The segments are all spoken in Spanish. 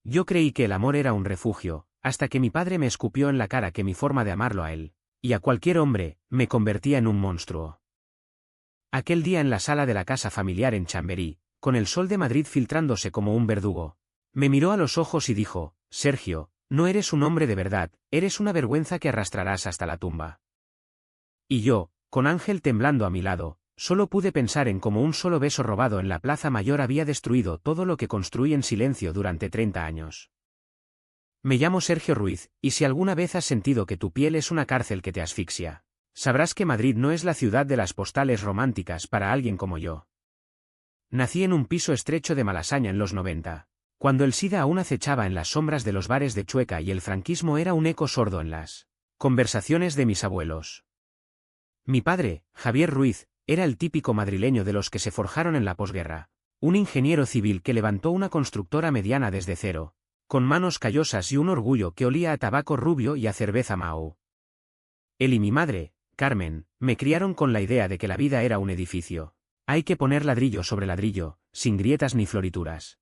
Yo creí que el amor era un refugio, hasta que mi padre me escupió en la cara que mi forma de amarlo a él, y a cualquier hombre, me convertía en un monstruo. Aquel día en la sala de la casa familiar en Chamberí, con el sol de Madrid filtrándose como un verdugo, me miró a los ojos y dijo: Sergio, no eres un hombre de verdad, eres una vergüenza que arrastrarás hasta la tumba. Y yo, con Ángel temblando a mi lado, solo pude pensar en cómo un solo beso robado en la Plaza Mayor había destruido todo lo que construí en silencio durante 30 años. Me llamo Sergio Ruiz, y si alguna vez has sentido que tu piel es una cárcel que te asfixia, sabrás que Madrid no es la ciudad de las postales románticas para alguien como yo. Nací en un piso estrecho de Malasaña en los 90, cuando el SIDA aún acechaba en las sombras de los bares de Chueca y el franquismo era un eco sordo en las conversaciones de mis abuelos. Mi padre, Javier Ruiz, era el típico madrileño de los que se forjaron en la posguerra, un ingeniero civil que levantó una constructora mediana desde cero, con manos callosas y un orgullo que olía a tabaco rubio y a cerveza Mahou. Él y mi madre, Carmen, me criaron con la idea de que la vida era un edificio. Hay que poner ladrillo sobre ladrillo, sin grietas ni florituras.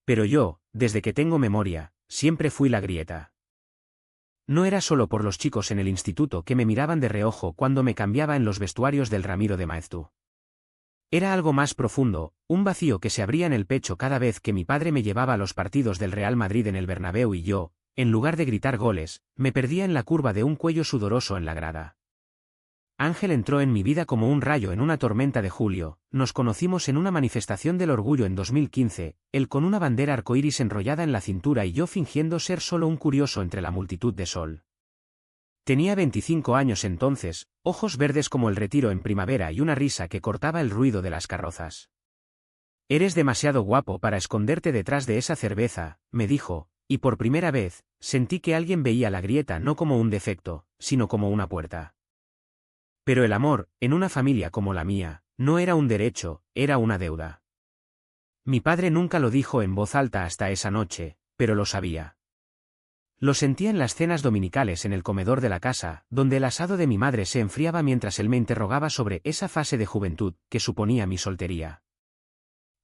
Pero yo, desde que tengo memoria, siempre fui la grieta. No era solo por los chicos en el instituto que me miraban de reojo cuando me cambiaba en los vestuarios del Ramiro de Maeztu. Era algo más profundo, un vacío que se abría en el pecho cada vez que mi padre me llevaba a los partidos del Real Madrid en el Bernabéu y yo, en lugar de gritar goles, me perdía en la curva de un cuello sudoroso en la grada. Ángel entró en mi vida como un rayo en una tormenta de julio, nos conocimos en una manifestación del orgullo en 2015, él con una bandera arcoíris enrollada en la cintura y yo fingiendo ser solo un curioso entre la multitud de sol. Tenía 25 años entonces, ojos verdes como el retiro en primavera y una risa que cortaba el ruido de las carrozas. Eres demasiado guapo para esconderte detrás de esa cerveza, me dijo, y por primera vez, sentí que alguien veía la grieta no como un defecto, sino como una puerta. Pero el amor, en una familia como la mía, no era un derecho, era una deuda. Mi padre nunca lo dijo en voz alta hasta esa noche, pero lo sabía. Lo sentía en las cenas dominicales en el comedor de la casa, donde el asado de mi madre se enfriaba mientras él me interrogaba sobre esa fase de juventud que suponía mi soltería.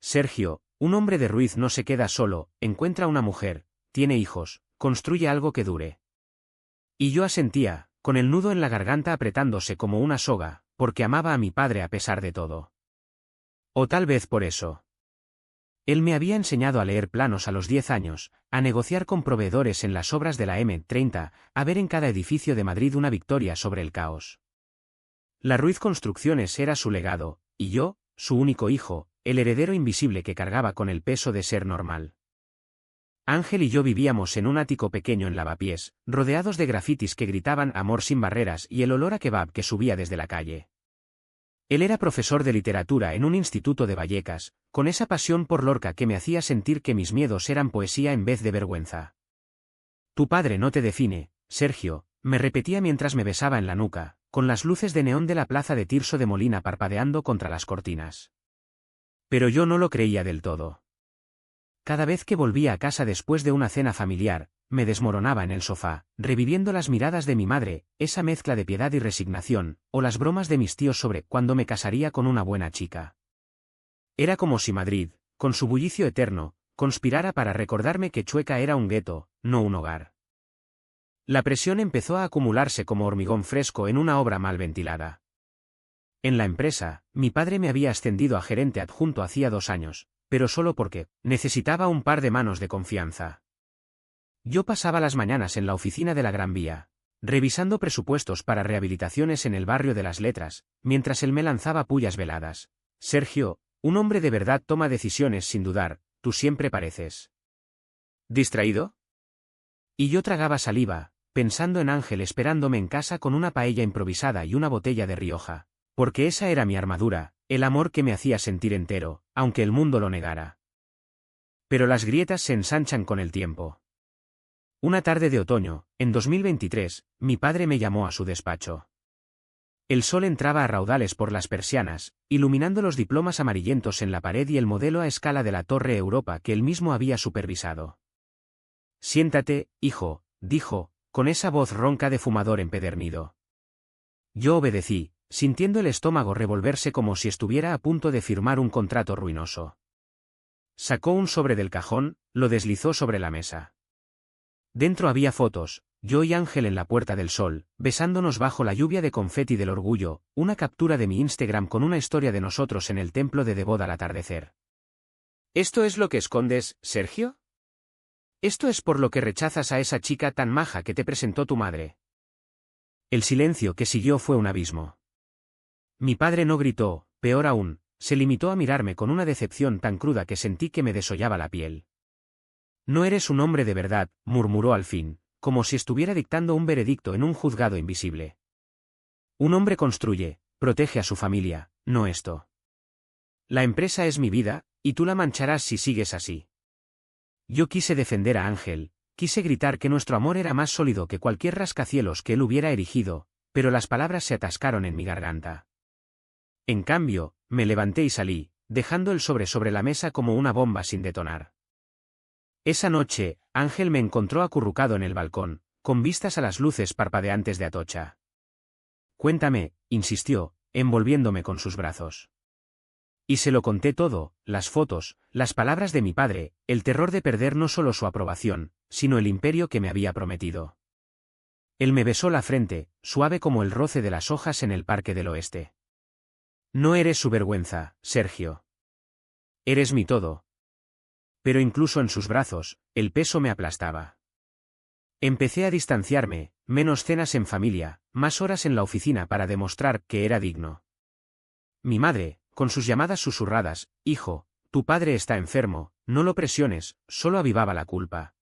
Sergio, un hombre de Ruiz no se queda solo, encuentra una mujer, tiene hijos, construye algo que dure. Y yo asentía, con el nudo en la garganta apretándose como una soga, porque amaba a mi padre a pesar de todo. O tal vez por eso. Él me había enseñado a leer planos a los 10 años, a negociar con proveedores en las obras de la M30, a ver en cada edificio de Madrid una victoria sobre el caos. La Ruiz Construcciones era su legado, y yo, su único hijo, el heredero invisible que cargaba con el peso de ser normal. Ángel y yo vivíamos en un ático pequeño en Lavapiés, rodeados de grafitis que gritaban amor sin barreras y el olor a kebab que subía desde la calle. Él era profesor de literatura en un instituto de Vallecas, con esa pasión por Lorca que me hacía sentir que mis miedos eran poesía en vez de vergüenza. Tu padre no te define, Sergio, me repetía mientras me besaba en la nuca, con las luces de neón de la plaza de Tirso de Molina parpadeando contra las cortinas. Pero yo no lo creía del todo. Cada vez que volvía a casa después de una cena familiar, me desmoronaba en el sofá, reviviendo las miradas de mi madre, esa mezcla de piedad y resignación, o las bromas de mis tíos sobre cuándo me casaría con una buena chica. Era como si Madrid, con su bullicio eterno, conspirara para recordarme que Chueca era un gueto, no un hogar. La presión empezó a acumularse como hormigón fresco en una obra mal ventilada. En la empresa, mi padre me había ascendido a gerente adjunto hacía 2 años, pero solo porque necesitaba un par de manos de confianza. Yo pasaba las mañanas en la oficina de la Gran Vía, revisando presupuestos para rehabilitaciones en el barrio de las Letras, mientras él me lanzaba pullas veladas. Sergio, un hombre de verdad toma decisiones sin dudar, tú siempre pareces. ¿Distraído? Y yo tragaba saliva, pensando en Ángel esperándome en casa con una paella improvisada y una botella de Rioja, porque esa era mi armadura, el amor que me hacía sentir entero, aunque el mundo lo negara. Pero las grietas se ensanchan con el tiempo. Una tarde de otoño, en 2023, mi padre me llamó a su despacho. El sol entraba a raudales por las persianas, iluminando los diplomas amarillentos en la pared y el modelo a escala de la Torre Europa que él mismo había supervisado. Siéntate, hijo, dijo, con esa voz ronca de fumador empedernido. Yo obedecí, sintiendo el estómago revolverse como si estuviera a punto de firmar un contrato ruinoso. Sacó un sobre del cajón, lo deslizó sobre la mesa. Dentro había fotos, yo y Ángel en la Puerta del Sol, besándonos bajo la lluvia de confeti del orgullo, una captura de mi Instagram con una historia de nosotros en el templo de Devot al atardecer. ¿Esto es lo que escondes, Sergio? ¿Esto es por lo que rechazas a esa chica tan maja que te presentó tu madre? El silencio que siguió fue un abismo. Mi padre no gritó, peor aún, se limitó a mirarme con una decepción tan cruda que sentí que me desollaba la piel. No eres un hombre de verdad, murmuró al fin, como si estuviera dictando un veredicto en un juzgado invisible. Un hombre construye, protege a su familia, no esto. La empresa es mi vida, y tú la mancharás si sigues así. Yo quise defender a Ángel, quise gritar que nuestro amor era más sólido que cualquier rascacielos que él hubiera erigido, pero las palabras se atascaron en mi garganta. En cambio, me levanté y salí, dejando el sobre la mesa como una bomba sin detonar. Esa noche, Ángel me encontró acurrucado en el balcón, con vistas a las luces parpadeantes de Atocha. Cuéntame, insistió, envolviéndome con sus brazos. Y se lo conté todo, las fotos, las palabras de mi padre, el terror de perder no solo su aprobación, sino el imperio que me había prometido. Él me besó la frente, suave como el roce de las hojas en el Parque del Oeste. No eres su vergüenza, Sergio. Eres mi todo. Pero incluso en sus brazos, el peso me aplastaba. Empecé a distanciarme, menos cenas en familia, más horas en la oficina para demostrar que era digno. Mi madre, con sus llamadas susurradas, hijo, tu padre está enfermo, no lo presiones, solo avivaba la culpa.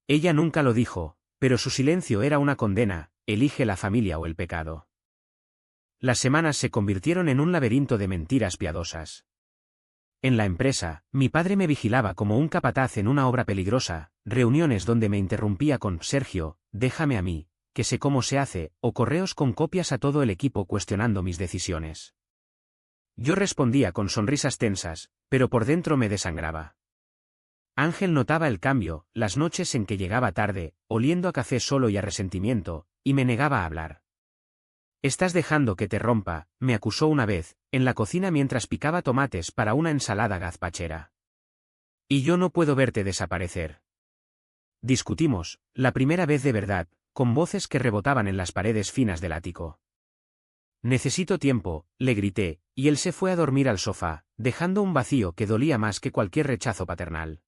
Ella nunca lo dijo, pero su silencio era una condena, elige la familia o el pecado. Las semanas se convirtieron en un laberinto de mentiras piadosas. En la empresa, mi padre me vigilaba como un capataz en una obra peligrosa, reuniones donde me interrumpía con Sergio, déjame a mí, que sé cómo se hace, o correos con copias a todo el equipo cuestionando mis decisiones. Yo respondía con sonrisas tensas, pero por dentro me desangraba. Ángel notaba el cambio, las noches en que llegaba tarde, oliendo a café solo y a resentimiento, y me negaba a hablar. Estás dejando que te rompa, me acusó una vez, en la cocina mientras picaba tomates para una ensalada gazpachera. Y yo no puedo verte desaparecer. Discutimos, la primera vez de verdad, con voces que rebotaban en las paredes finas del ático. Necesito tiempo, le grité, y él se fue a dormir al sofá, dejando un vacío que dolía más que cualquier rechazo paternal.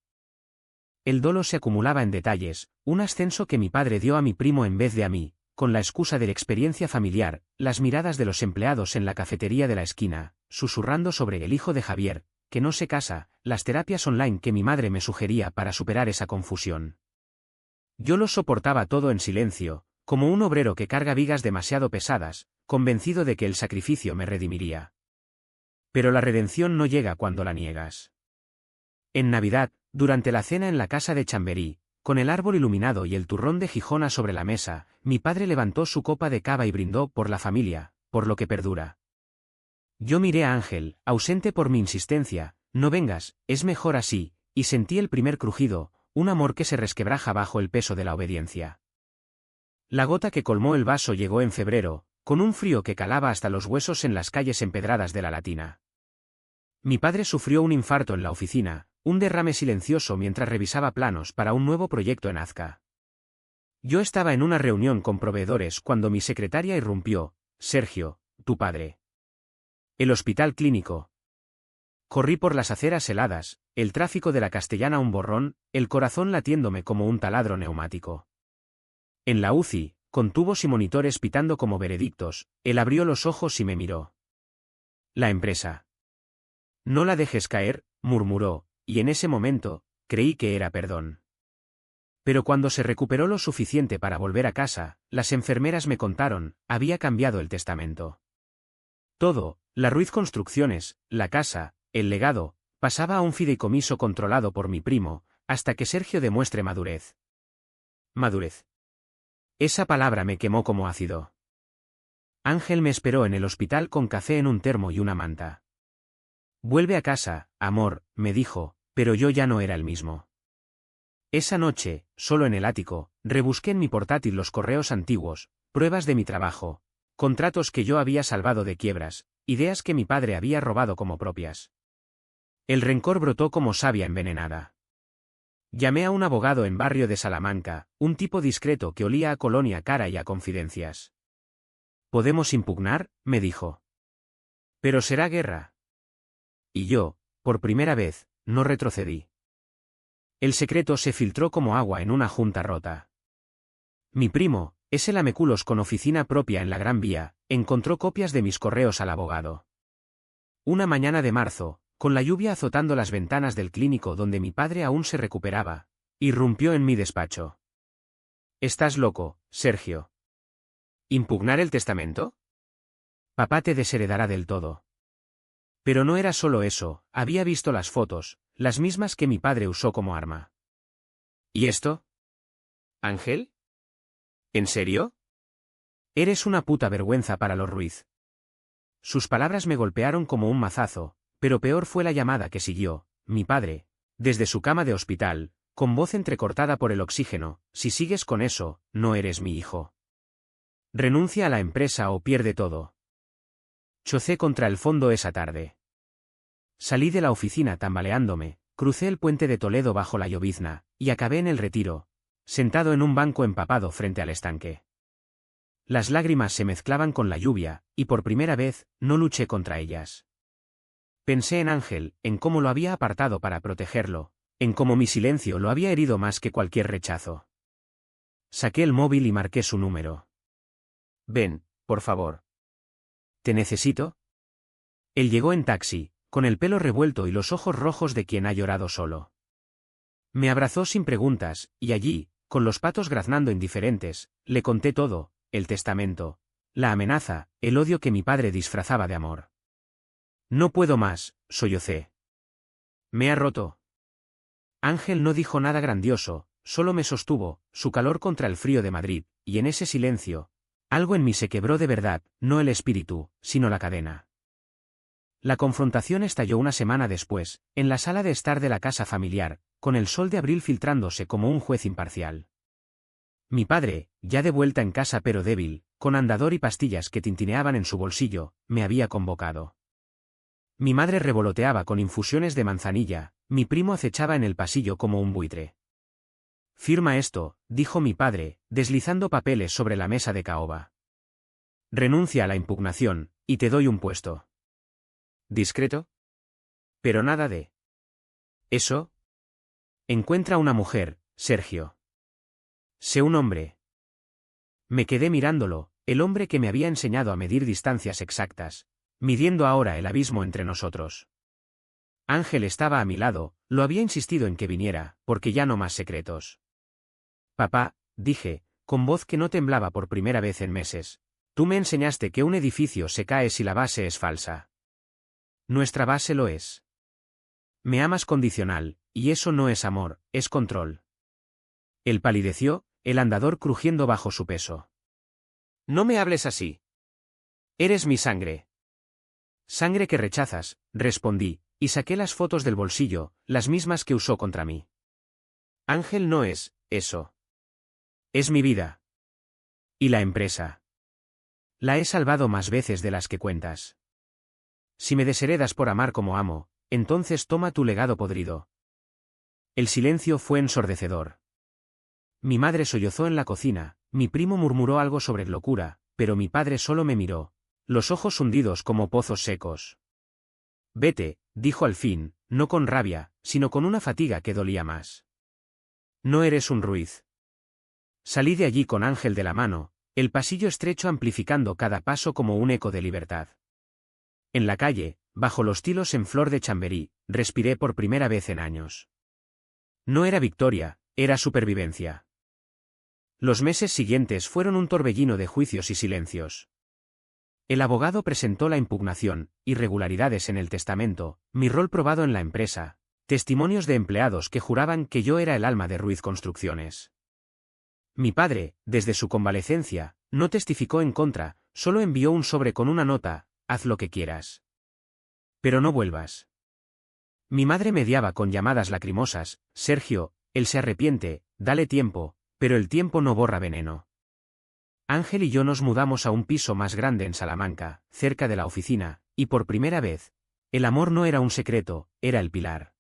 El dolo se acumulaba en detalles, un ascenso que mi padre dio a mi primo en vez de a mí, con la excusa de la experiencia familiar, las miradas de los empleados en la cafetería de la esquina, susurrando sobre el hijo de Javier, que no se casa, las terapias online que mi madre me sugería para superar esa confusión. Yo lo soportaba todo en silencio, como un obrero que carga vigas demasiado pesadas, convencido de que el sacrificio me redimiría. Pero la redención no llega cuando la niegas. En Navidad, durante la cena en la casa de Chamberí, con el árbol iluminado y el turrón de Gijona sobre la mesa, mi padre levantó su copa de cava y brindó por la familia, por lo que perdura. Yo miré a Ángel, ausente por mi insistencia, no vengas, es mejor así, y sentí el primer crujido, un amor que se resquebraja bajo el peso de la obediencia. La gota que colmó el vaso llegó en febrero, con un frío que calaba hasta los huesos en las calles empedradas de la Latina. Mi padre sufrió un infarto en la oficina, un derrame silencioso mientras revisaba planos para un nuevo proyecto en Azca. Yo estaba en una reunión con proveedores cuando mi secretaria irrumpió, Sergio, tu padre. El hospital clínico. Corrí por las aceras heladas, el tráfico de la Castellana un borrón, el corazón latiéndome como un taladro neumático. En la UCI, con tubos y monitores pitando como veredictos, él abrió los ojos y me miró. La empresa. No la dejes caer, murmuró, y en ese momento, creí que era perdón. Pero cuando se recuperó lo suficiente para volver a casa, las enfermeras me contaron, había cambiado el testamento. Todo, la Ruiz Construcciones, la casa, el legado, pasaba a un fideicomiso controlado por mi primo, hasta que Sergio demuestre madurez. Madurez. Esa palabra me quemó como ácido. Ángel me esperó en el hospital con café en un termo y una manta. Vuelve a casa, amor, me dijo, pero yo ya no era el mismo. Esa noche, solo en el ático, rebusqué en mi portátil los correos antiguos, pruebas de mi trabajo, contratos que yo había salvado de quiebras, ideas que mi padre había robado como propias. El rencor brotó como savia envenenada. Llamé a un abogado en barrio de Salamanca, un tipo discreto que olía a colonia cara y a confidencias. ¿Podemos impugnar?, me dijo. Pero será guerra. Y yo, por primera vez, no retrocedí. El secreto se filtró como agua en una junta rota. Mi primo, ese lameculos con oficina propia en la Gran Vía, encontró copias de mis correos al abogado. Una mañana de marzo, con la lluvia azotando las ventanas del clínico donde mi padre aún se recuperaba, irrumpió en mi despacho. «¿Estás loco, Sergio? ¿Impugnar el testamento? Papá te desheredará del todo». Pero no era solo eso, había visto las fotos, las mismas que mi padre usó como arma. ¿Y esto? ¿Ángel? ¿En serio? Eres una puta vergüenza para los Ruiz. Sus palabras me golpearon como un mazazo, pero peor fue la llamada que siguió. Mi padre, desde su cama de hospital, con voz entrecortada por el oxígeno: si sigues con eso, no eres mi hijo. Renuncia a la empresa o pierde todo. Chocé contra el fondo esa tarde. Salí de la oficina tambaleándome, crucé el puente de Toledo bajo la llovizna, y acabé en el Retiro, sentado en un banco empapado frente al estanque. Las lágrimas se mezclaban con la lluvia, y por primera vez, no luché contra ellas. Pensé en Ángel, en cómo lo había apartado para protegerlo, en cómo mi silencio lo había herido más que cualquier rechazo. Saqué el móvil y marqué su número. «Ven, por favor. ¿Te necesito?» Él llegó en taxi, con el pelo revuelto y los ojos rojos de quien ha llorado solo. Me abrazó sin preguntas, y allí, con los patos graznando indiferentes, le conté todo: el testamento, la amenaza, el odio que mi padre disfrazaba de amor. «No puedo más», sollocé. «Me ha roto». Ángel no dijo nada grandioso, solo me sostuvo, su calor contra el frío de Madrid, y en ese silencio, algo en mí se quebró de verdad, no el espíritu, sino la cadena. La confrontación estalló una semana después, en la sala de estar de la casa familiar, con el sol de abril filtrándose como un juez imparcial. Mi padre, ya de vuelta en casa pero débil, con andador y pastillas que tintineaban en su bolsillo, me había convocado. Mi madre revoloteaba con infusiones de manzanilla, mi primo acechaba en el pasillo como un buitre. «Firma esto», dijo mi padre, deslizando papeles sobre la mesa de caoba. «Renuncia a la impugnación, y te doy un puesto». ¿Discreto? Pero nada de eso. Encuentra una mujer, Sergio. Sé un hombre. Me quedé mirándolo, el hombre que me había enseñado a medir distancias exactas, midiendo ahora el abismo entre nosotros. Ángel estaba a mi lado, lo había insistido en que viniera, porque ya no más secretos. «Papá», dije, con voz que no temblaba por primera vez en meses, «tú me enseñaste que un edificio se cae si la base es falsa. Nuestra base lo es. Me amas condicional, y eso no es amor, es control». Él palideció, el andador crujiendo bajo su peso. «No me hables así. Eres mi sangre». «Sangre que rechazas», respondí, y saqué las fotos del bolsillo, las mismas que usó contra mí. «Ángel no es eso. Es mi vida. Y la empresa. La he salvado más veces de las que cuentas. Si me desheredas por amar como amo, entonces toma tu legado podrido». El silencio fue ensordecedor. Mi madre sollozó en la cocina, mi primo murmuró algo sobre locura, pero mi padre solo me miró, los ojos hundidos como pozos secos. «Vete», dijo al fin, no con rabia, sino con una fatiga que dolía más. «No eres un Ruiz». Salí de allí con Ángel de la mano, el pasillo estrecho amplificando cada paso como un eco de libertad. En la calle, bajo los tilos en flor de Chamberí, respiré por primera vez en años. No era victoria, era supervivencia. Los meses siguientes fueron un torbellino de juicios y silencios. El abogado presentó la impugnación, irregularidades en el testamento, mi rol probado en la empresa, testimonios de empleados que juraban que yo era el alma de Ruiz Construcciones. Mi padre, desde su convalecencia, no testificó en contra, solo envió un sobre con una nota: «Haz lo que quieras. Pero no vuelvas». Mi madre mediaba con llamadas lacrimosas: «Sergio, él se arrepiente, dale tiempo», pero el tiempo no borra veneno. Ángel y yo nos mudamos a un piso más grande en Salamanca, cerca de la oficina, y por primera vez, El amor no era un secreto, era el pilar.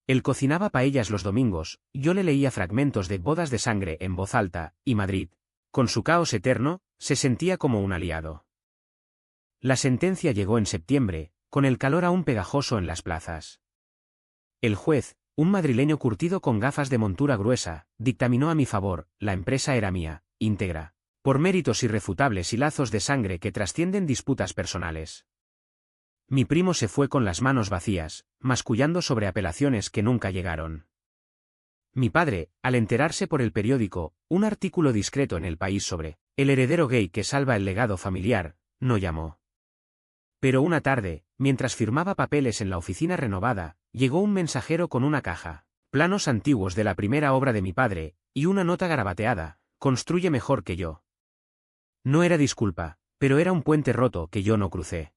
Él cocinaba paellas los domingos, yo le leía fragmentos de Bodas de Sangre en voz alta, y Madrid, con su caos eterno, se sentía como un aliado. La sentencia llegó en septiembre, con el calor aún pegajoso en las plazas. El juez, un madrileño curtido con gafas de montura gruesa, dictaminó a mi favor, la empresa era mía, íntegra, por méritos irrefutables y lazos de sangre que trascienden disputas personales. Mi primo se fue con las manos vacías, mascullando sobre apelaciones que nunca llegaron. Mi padre, al enterarse por el periódico, un artículo discreto en El País sobre el heredero gay que salva el legado familiar, no llamó. Pero una tarde, mientras firmaba papeles en la oficina renovada, llegó un mensajero con una caja, planos antiguos de la primera obra de mi padre, y una nota garabateada: construye mejor que yo. No era disculpa, pero era un puente roto que yo no crucé.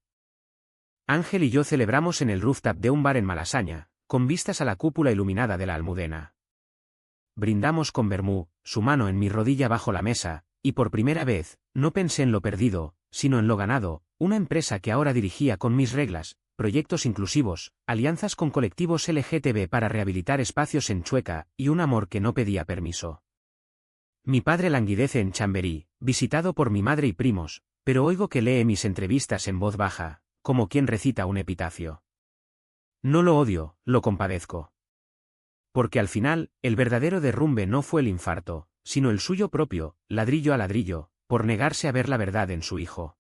Ángel y yo celebramos en el rooftop de un bar en Malasaña, con vistas a la cúpula iluminada de la Almudena. Brindamos con vermú, su mano en mi rodilla bajo la mesa, y por primera vez, no pensé en lo perdido, sino en lo ganado, una empresa que ahora dirigía con mis reglas, proyectos inclusivos, alianzas con colectivos LGTB para rehabilitar espacios en Chueca, y un amor que no pedía permiso. Mi padre languidece en Chamberí, visitado por mi madre y primos, pero oigo que lee mis entrevistas en voz baja, como quien recita un epitafio. No lo odio, lo compadezco. Porque al final, el verdadero derrumbe no fue el infarto, sino el suyo propio, ladrillo a ladrillo, por negarse a ver la verdad en su hijo.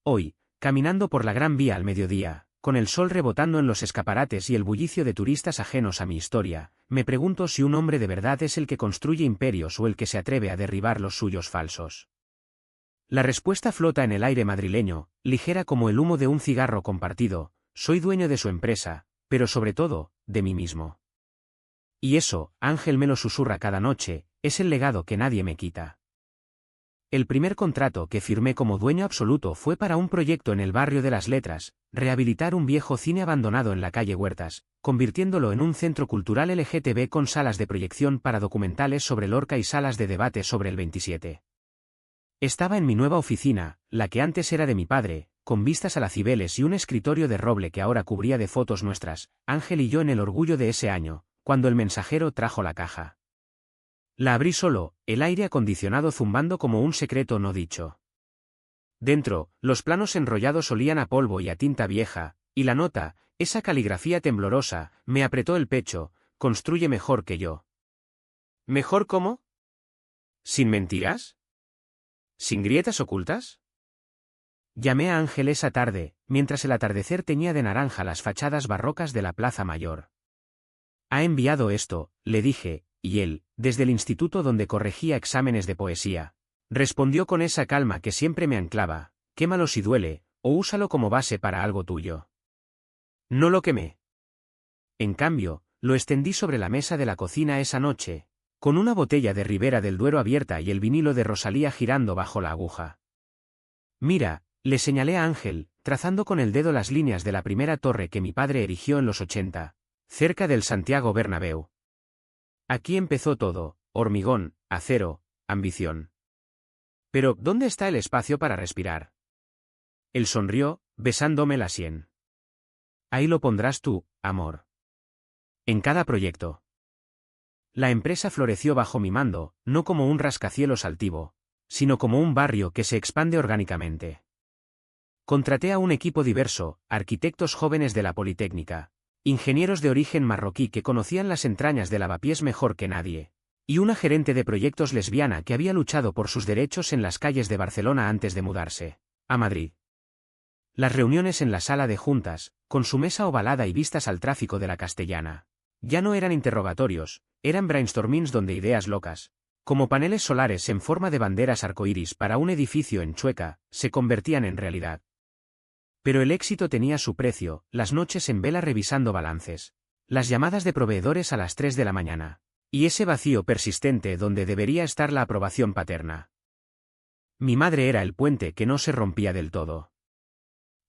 Hoy, caminando por la Gran Vía al mediodía, con el sol rebotando en los escaparates y el bullicio de turistas ajenos a mi historia, me pregunto si un hombre de verdad es el que construye imperios o el que se atreve a derribar los suyos falsos. La respuesta flota en el aire madrileño, ligera como el humo de un cigarro compartido: soy dueño de su empresa, pero sobre todo, de mí mismo. Y eso, Ángel me lo susurra cada noche, es el legado que nadie me quita. El primer contrato que firmé como dueño absoluto fue para un proyecto en el barrio de Las Letras: rehabilitar un viejo cine abandonado en la calle Huertas, convirtiéndolo en un centro cultural LGTB con salas de proyección para documentales sobre Lorca y salas de debate sobre el 27. Estaba en mi nueva oficina, la que antes era de mi padre, con vistas a la Cibeles y un escritorio de roble que ahora cubría de fotos nuestras, Ángel y yo en el orgullo de ese año, cuando el mensajero trajo la caja. La abrí solo, el aire acondicionado zumbando como un secreto no dicho. Dentro, los planos enrollados olían a polvo y a tinta vieja, y la nota, esa caligrafía temblorosa, me apretó el pecho: construye mejor que yo. ¿Mejor cómo? ¿Sin mentiras? ¿Sin grietas ocultas? Llamé a Ángel esa tarde, mientras el atardecer teñía de naranja las fachadas barrocas de la Plaza Mayor. Ha enviado esto, le dije, y él, desde el instituto donde corregía exámenes de poesía, respondió con esa calma que siempre me anclaba: quémalo si duele, o úsalo como base para algo tuyo. No lo quemé. En cambio, lo extendí sobre la mesa de la cocina esa noche, con una botella de Ribera del Duero abierta y el vinilo de Rosalía girando bajo la aguja. Mira, le señalé a Ángel, trazando con el dedo las líneas de la primera torre que mi padre erigió en los 80, cerca del Santiago Bernabéu. Aquí empezó todo: hormigón, acero, ambición. Pero, ¿dónde está el espacio para respirar? Él sonrió, besándome la sien. Ahí lo pondrás tú, amor. En cada proyecto. La empresa floreció bajo mi mando, no como un rascacielos altivo, sino como un barrio que se expande orgánicamente. Contraté a un equipo diverso: arquitectos jóvenes de la Politécnica, ingenieros de origen marroquí que conocían las entrañas del lavapiés mejor que nadie, y una gerente de proyectos lesbiana que había luchado por sus derechos en las calles de Barcelona antes de mudarse a Madrid. Las reuniones en la sala de juntas, con su mesa ovalada y vistas al tráfico de la Castellana, ya no eran interrogatorios, eran brainstormings donde ideas locas, como paneles solares en forma de banderas arcoíris para un edificio en Chueca, se convertían en realidad. Pero el éxito tenía su precio: las noches en vela revisando balances, las llamadas de proveedores a las 3 de la mañana, y ese vacío persistente donde debería estar la aprobación paterna. Mi madre era el puente que no se rompía del todo.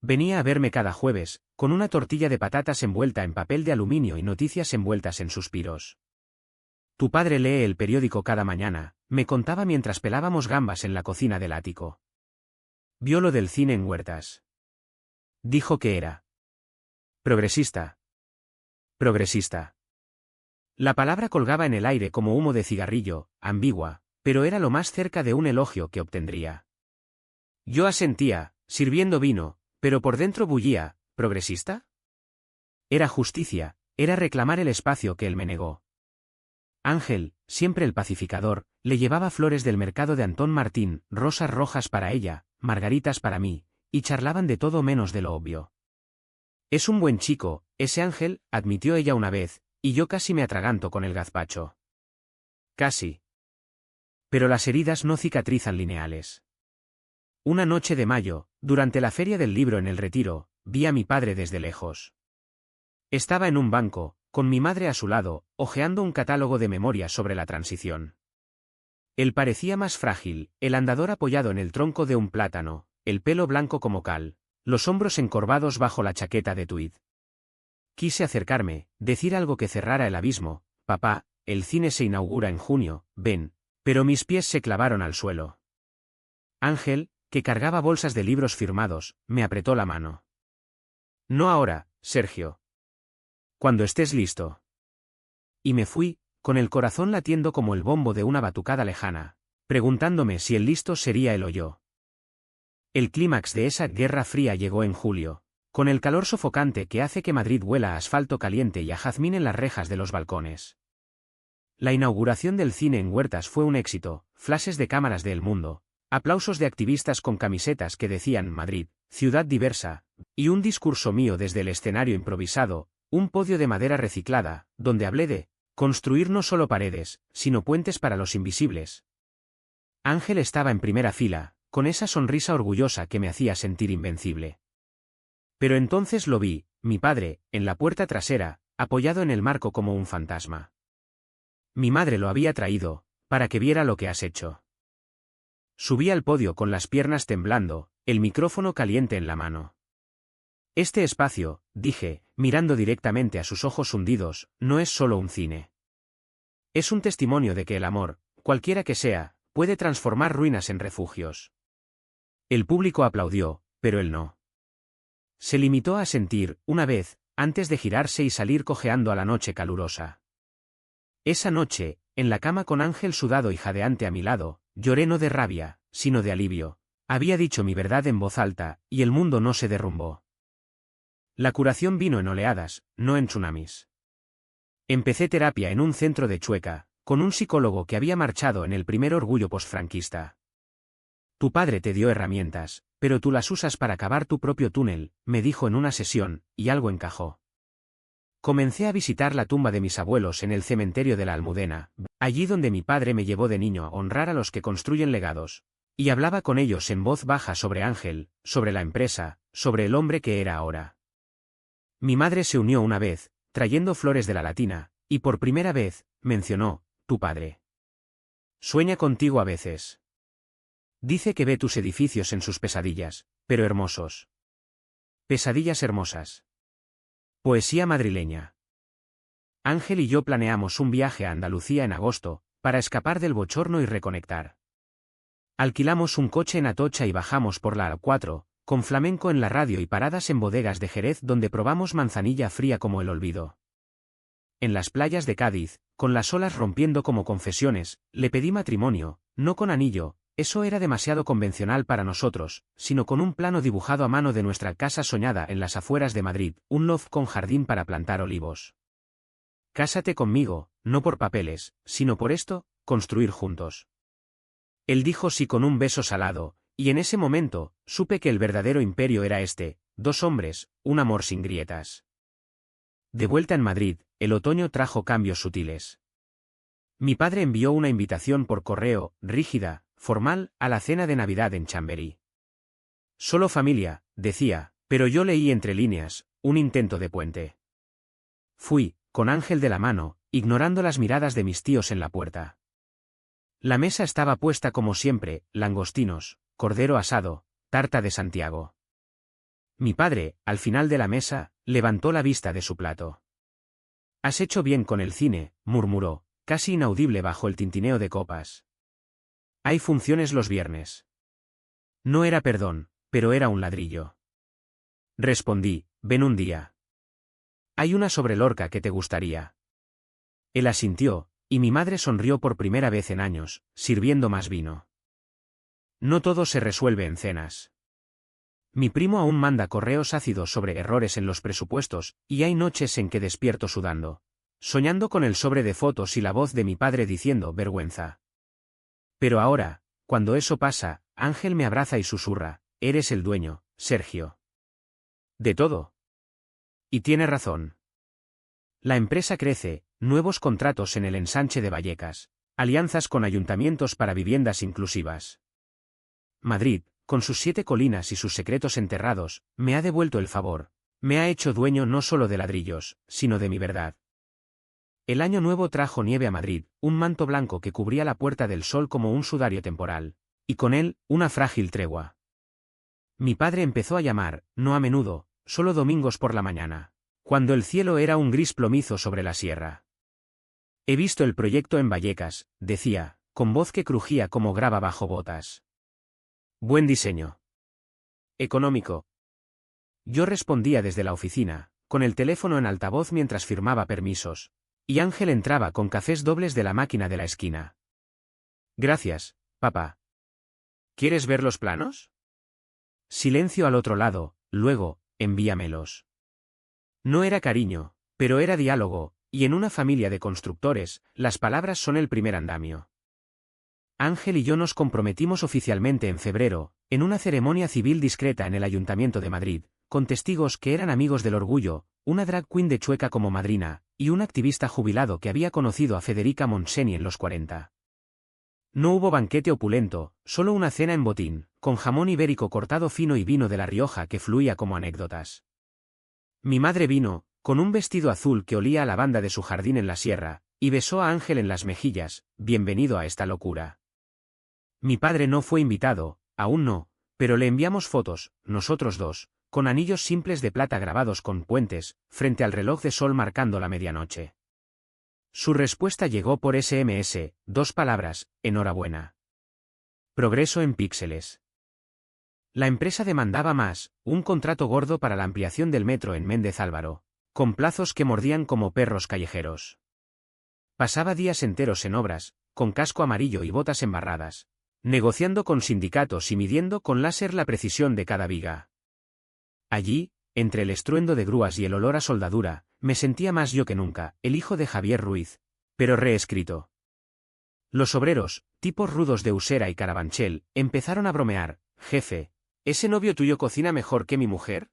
Venía a verme cada jueves, con una tortilla de patatas envuelta en papel de aluminio y noticias envueltas en suspiros. Tu padre lee el periódico cada mañana, me contaba mientras pelábamos gambas en la cocina del ático. Vio lo del cine en Huertas. Dijo que era Progresista. Progresista. La palabra colgaba en el aire como humo de cigarrillo, ambigua, pero era lo más cerca de un elogio que obtendría. Yo asentía, sirviendo vino, pero por dentro bullía, ¿progresista? Era justicia, era reclamar el espacio que él me negó. Ángel, siempre el pacificador, le llevaba flores del mercado de Antón Martín, rosas rojas para ella, margaritas para mí, y charlaban de todo menos de lo obvio. Es un buen chico, ese Ángel, admitió ella una vez, y yo casi me atraganto con el gazpacho. Casi. Pero las heridas no cicatrizan lineales. Una noche de mayo, durante la feria del libro en el Retiro, vi a mi padre desde lejos. Estaba en un banco, con mi madre a su lado, hojeando un catálogo de memoria sobre la transición. Él parecía más frágil, el andador apoyado en el tronco de un plátano, el pelo blanco como cal, los hombros encorvados bajo la chaqueta de tuid. Quise acercarme, decir algo que cerrara el abismo, papá, el cine se inaugura en junio, ven, pero mis pies se clavaron al suelo. Ángel, que cargaba bolsas de libros firmados, me apretó la mano. No ahora, Sergio. Cuando estés listo. Y me fui, con el corazón latiendo como el bombo de una batucada lejana, preguntándome si el listo sería él o yo. El clímax de esa guerra fría llegó en julio, con el calor sofocante que hace que Madrid huela a asfalto caliente y a jazmín en las rejas de los balcones. La inauguración del cine en Huertas fue un éxito, flashes de cámaras de El Mundo, aplausos de activistas con camisetas que decían Madrid, ciudad diversa, y un discurso mío desde el escenario improvisado, un podio de madera reciclada, donde hablé de construir no solo paredes, sino puentes para los invisibles. Ángel estaba en primera fila, con esa sonrisa orgullosa que me hacía sentir invencible. Pero entonces lo vi, mi padre, en la puerta trasera, apoyado en el marco como un fantasma. Mi madre lo había traído, para que viera lo que has hecho. Subí al podio con las piernas temblando, el micrófono caliente en la mano. Este espacio, dije, mirando directamente a sus ojos hundidos, no es solo un cine. Es un testimonio de que el amor, cualquiera que sea, puede transformar ruinas en refugios. El público aplaudió, pero él no. Se limitó a sentir, una vez, antes de girarse y salir cojeando a la noche calurosa. Esa noche, en la cama con Ángel sudado y jadeante a mi lado, lloré no de rabia, sino de alivio. Había dicho mi verdad en voz alta, y el mundo no se derrumbó. La curación vino en oleadas, no en tsunamis. Empecé terapia en un centro de Chueca, con un psicólogo que había marchado en el primer orgullo posfranquista. Tu padre te dio herramientas, pero tú las usas para cavar tu propio túnel, me dijo en una sesión, y algo encajó. Comencé a visitar la tumba de mis abuelos en el cementerio de la Almudena, allí donde mi padre me llevó de niño a honrar a los que construyen legados, y hablaba con ellos en voz baja sobre Ángel, sobre la empresa, sobre el hombre que era ahora. Mi madre se unió una vez, trayendo flores de la Latina, y por primera vez, mencionó, tu padre. Sueña contigo a veces. Dice que ve tus edificios en sus pesadillas, pero hermosos. Pesadillas hermosas. Poesía madrileña. Ángel y yo planeamos un viaje a Andalucía en agosto, para escapar del bochorno y reconectar. Alquilamos un coche en Atocha y bajamos por la A4, con flamenco en la radio y paradas en bodegas de Jerez donde probamos manzanilla fría como el olvido. En las playas de Cádiz, con las olas rompiendo como confesiones, le pedí matrimonio, no con anillo, eso era demasiado convencional para nosotros, sino con un plano dibujado a mano de nuestra casa soñada en las afueras de Madrid, un loft con jardín para plantar olivos. Cásate conmigo, no por papeles, sino por esto, construir juntos. Él dijo sí con un beso salado, y en ese momento, supe que el verdadero imperio era este, dos hombres, un amor sin grietas. De vuelta en Madrid, el otoño trajo cambios sutiles. Mi padre envió una invitación por correo, rígida, formal, a la cena de Navidad en Chamberí. Solo familia, decía, pero yo leí entre líneas, un intento de puente. Fui, con Ángel de la mano, ignorando las miradas de mis tíos en la puerta. La mesa estaba puesta como siempre, langostinos, cordero asado, tarta de Santiago. Mi padre, al final de la mesa, levantó la vista de su plato. Has hecho bien con el cine, murmuró, casi inaudible bajo el tintineo de copas. Hay funciones los viernes. No era perdón, pero era un ladrillo. Respondí, ven un día. Hay una sobre Lorca que te gustaría. Él asintió, y mi madre sonrió por primera vez en años, sirviendo más vino. No todo se resuelve en cenas. Mi primo aún manda correos ácidos sobre errores en los presupuestos, y hay noches en que despierto sudando, soñando con el sobre de fotos y la voz de mi padre diciendo vergüenza. Pero ahora, cuando eso pasa, Ángel me abraza y susurra, eres el dueño, Sergio. De todo. Y tiene razón. La empresa crece, nuevos contratos en el ensanche de Vallecas, alianzas con ayuntamientos para viviendas inclusivas. Madrid, con sus 7 colinas y sus secretos enterrados, me ha devuelto el favor, me ha hecho dueño no solo de ladrillos, sino de mi verdad. El año nuevo trajo nieve a Madrid, un manto blanco que cubría la Puerta del Sol como un sudario temporal, y con él, una frágil tregua. Mi padre empezó a llamar, no a menudo, solo domingos por la mañana, cuando el cielo era un gris plomizo sobre la sierra. He visto el proyecto en Vallecas, decía, con voz que crujía como grava bajo botas. Buen diseño. Económico. Yo respondía desde la oficina, con el teléfono en altavoz mientras firmaba permisos, y Ángel entraba con cafés dobles de la máquina de la esquina. Gracias, papá. ¿Quieres ver los planos? Silencio al otro lado, luego, envíamelos. No era cariño, pero era diálogo, y en una familia de constructores, las palabras son el primer andamio. Ángel y yo nos comprometimos oficialmente en febrero, en una ceremonia civil discreta en el Ayuntamiento de Madrid, con testigos que eran amigos del orgullo, una drag queen de Chueca como madrina, y un activista jubilado que había conocido a Federica Montseny en los 40. No hubo banquete opulento, solo una cena en botín, con jamón ibérico cortado fino y vino de La Rioja que fluía como anécdotas. Mi madre vino, con un vestido azul que olía a lavanda de su jardín en la sierra, y besó a Ángel en las mejillas, bienvenido a esta locura. Mi padre no fue invitado, aún no, pero le enviamos fotos, nosotros dos, con anillos simples de plata grabados con puentes, frente al reloj de sol marcando la medianoche. Su respuesta llegó por SMS, 2 palabras, enhorabuena. Progreso en píxeles. La empresa demandaba más, un contrato gordo para la ampliación del metro en Méndez Álvaro, con plazos que mordían como perros callejeros. Pasaba días enteros en obras, con casco amarillo y botas embarradas, negociando con sindicatos y midiendo con láser la precisión de cada viga. Allí, entre el estruendo de grúas y el olor a soldadura, me sentía más yo que nunca, el hijo de Javier Ruiz, pero reescrito. Los obreros, tipos rudos de Usera y Carabanchel, empezaron a bromear, jefe, ¿ese novio tuyo cocina mejor que mi mujer?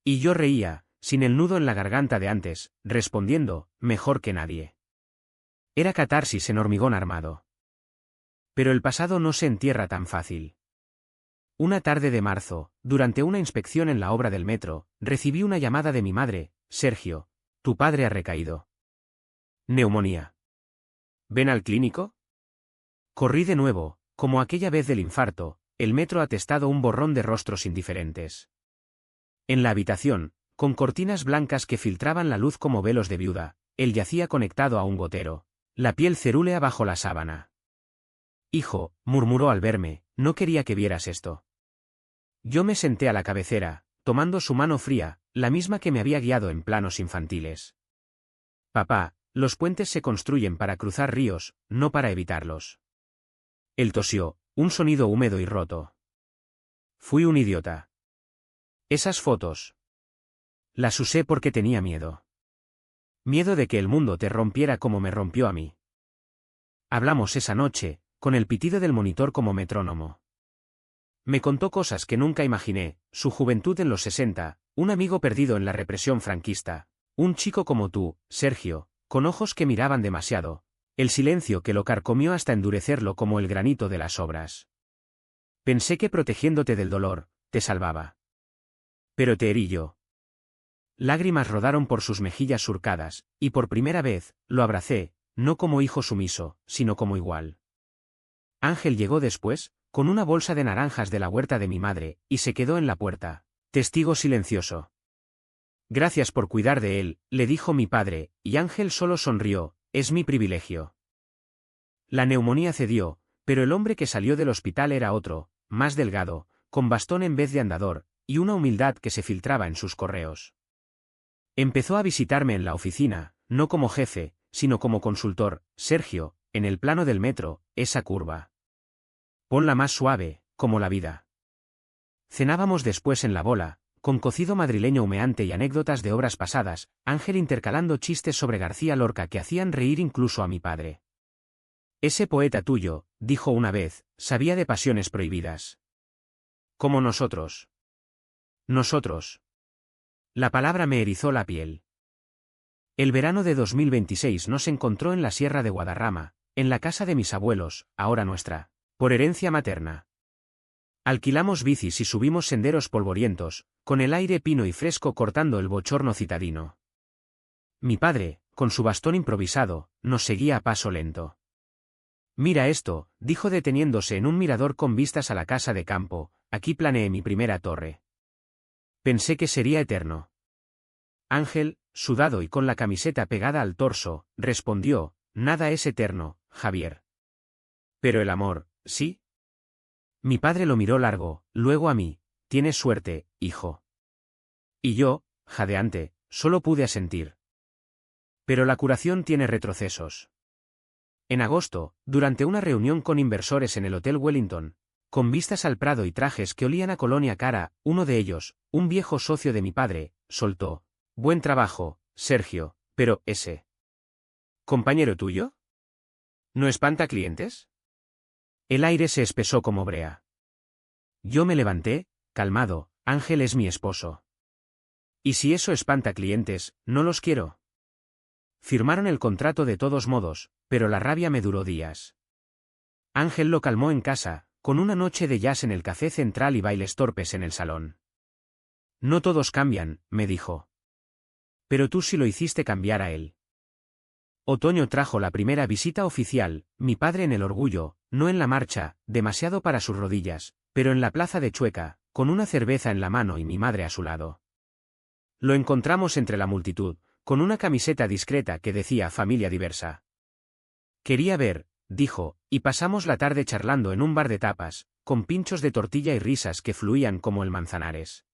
Y yo reía, sin el nudo en la garganta de antes, respondiendo, mejor que nadie. Era catarsis en hormigón armado. Pero el pasado no se entierra tan fácil. Una tarde de marzo, durante una inspección en la obra del metro, recibí una llamada de mi madre, Sergio, tu padre ha recaído. Neumonía. ¿Ven al clínico? Corrí de nuevo, como aquella vez del infarto, el metro atestado un borrón de rostros indiferentes. En la habitación, con cortinas blancas que filtraban la luz como velos de viuda, él yacía conectado a un gotero, la piel cerúlea bajo la sábana. Hijo, murmuró al verme, no quería que vieras esto. Yo me senté a la cabecera, tomando su mano fría, la misma que me había guiado en planos infantiles. Papá, los puentes se construyen para cruzar ríos, no para evitarlos. Él tosió, un sonido húmedo y roto. Fui un idiota. Esas fotos. Las usé porque tenía miedo. Miedo de que el mundo te rompiera como me rompió a mí. Hablamos esa noche, con el pitido del monitor como metrónomo. Me contó cosas que nunca imaginé, su juventud en los 60, un amigo perdido en la represión franquista, un chico como tú, Sergio, con ojos que miraban demasiado, el silencio que lo carcomió hasta endurecerlo como el granito de las obras. Pensé que protegiéndote del dolor, te salvaba. Pero te herí yo. Lágrimas rodaron por sus mejillas surcadas, y por primera vez, lo abracé, no como hijo sumiso, sino como igual. Ángel llegó después, con una bolsa de naranjas de la huerta de mi madre, y se quedó en la puerta, testigo silencioso. Gracias por cuidar de él, le dijo mi padre, y Ángel solo sonrió, es mi privilegio. La neumonía cedió, pero el hombre que salió del hospital era otro, más delgado, con bastón en vez de andador, y una humildad que se filtraba en sus correos. Empezó a visitarme en la oficina, no como jefe, sino como consultor. Sergio, en el plano del metro, esa curva. Ponla más suave, como la vida. Cenábamos después en la bola, con cocido madrileño humeante y anécdotas de obras pasadas, Ángel intercalando chistes sobre García Lorca que hacían reír incluso a mi padre. Ese poeta tuyo, dijo una vez, sabía de pasiones prohibidas. Como nosotros. Nosotros. La palabra me erizó la piel. El verano de 2026 nos encontró en la Sierra de Guadarrama, en la casa de mis abuelos, ahora nuestra, por herencia materna. Alquilamos bicis y subimos senderos polvorientos, con el aire pino y fresco cortando el bochorno citadino. Mi padre, con su bastón improvisado, nos seguía a paso lento. Mira esto, dijo deteniéndose en un mirador con vistas a la casa de campo, aquí planeé mi primera torre. Pensé que sería eterno. Ángel, sudado y con la camiseta pegada al torso, respondió, nada es eterno, Javier. Pero el amor, ¿sí? Mi padre lo miró largo, luego a mí, tienes suerte, hijo. Y yo, jadeante, solo pude asentir. Pero la curación tiene retrocesos. En agosto, durante una reunión con inversores en el Hotel Wellington, con vistas al Prado y trajes que olían a colonia cara, uno de ellos, un viejo socio de mi padre, soltó. Buen trabajo, Sergio, pero ese. ¿Compañero tuyo? ¿No espanta clientes? El aire se espesó como brea. Yo me levanté, calmado, Ángel es mi esposo. Y si eso espanta clientes, no los quiero. Firmaron el contrato de todos modos, pero la rabia me duró días. Ángel lo calmó en casa, con una noche de jazz en el café central y bailes torpes en el salón. No todos cambian, me dijo. Pero tú sí lo hiciste cambiar a él. Otoño trajo la primera visita oficial, mi padre en el Orgullo, no en la Marcha, demasiado para sus rodillas, pero en la plaza de Chueca, con una cerveza en la mano y mi madre a su lado. Lo encontramos entre la multitud, con una camiseta discreta que decía familia diversa. Quería ver, dijo, y pasamos la tarde charlando en un bar de tapas, con pinchos de tortilla y risas que fluían como el Manzanares.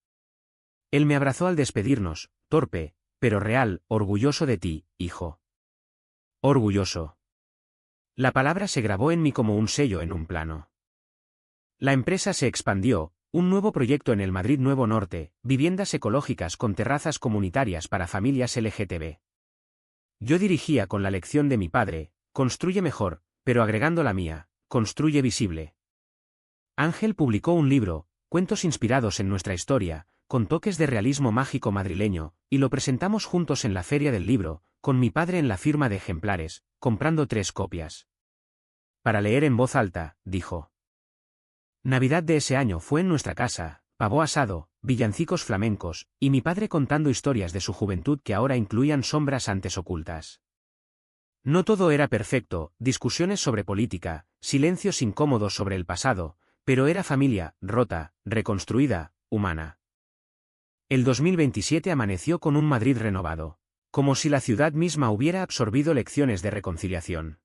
Él me abrazó al despedirnos, torpe, pero real, orgulloso de ti, hijo. Orgulloso. La palabra se grabó en mí como un sello en un plano. La empresa se expandió, un nuevo proyecto en el Madrid Nuevo Norte, viviendas ecológicas con terrazas comunitarias para familias LGTB. Yo dirigía con la lección de mi padre, construye mejor, pero agregando la mía, construye visible. Ángel publicó un libro, cuentos inspirados en nuestra historia, con toques de realismo mágico madrileño, y lo presentamos juntos en la Feria del Libro, con mi padre en la firma de ejemplares, comprando 3 copias. Para leer en voz alta, dijo. Navidad de ese año fue en nuestra casa, pavo asado, villancicos flamencos, y mi padre contando historias de su juventud que ahora incluían sombras antes ocultas. No todo era perfecto, discusiones sobre política, silencios incómodos sobre el pasado, pero era familia, rota, reconstruida, humana. El 2027 amaneció con un Madrid renovado, como si la ciudad misma hubiera absorbido lecciones de reconciliación.